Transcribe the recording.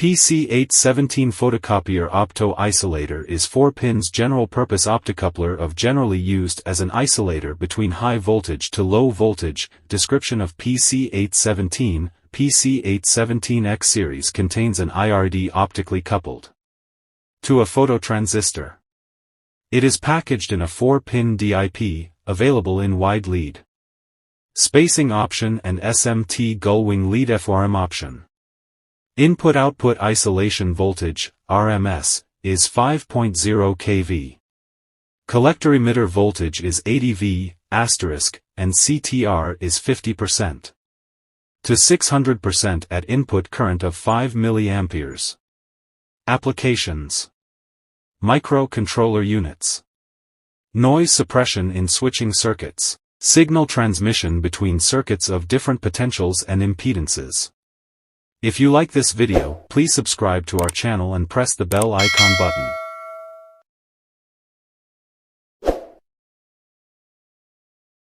PC817 photocopier optoisolator is 4 pins general-purpose optocoupler of generally used as an isolator between high voltage to low voltage. Description of PC817. PC817X series contains an IRD optically coupled to a phototransistor. It is packaged in a 4-pin DIP, available in wide lead spacing option and SMT gullwing lead FRM option. Input-output isolation voltage, RMS, is 5.0 kV. Collector-emitter voltage is 80 V*, and CTR is 50% to 600% at input current of 5 mA. Applications: microcontroller units, noise suppression in switching circuits, signal transmission between circuits of different potentials and impedances. If you like this video, please subscribe to our channel and press the bell icon button.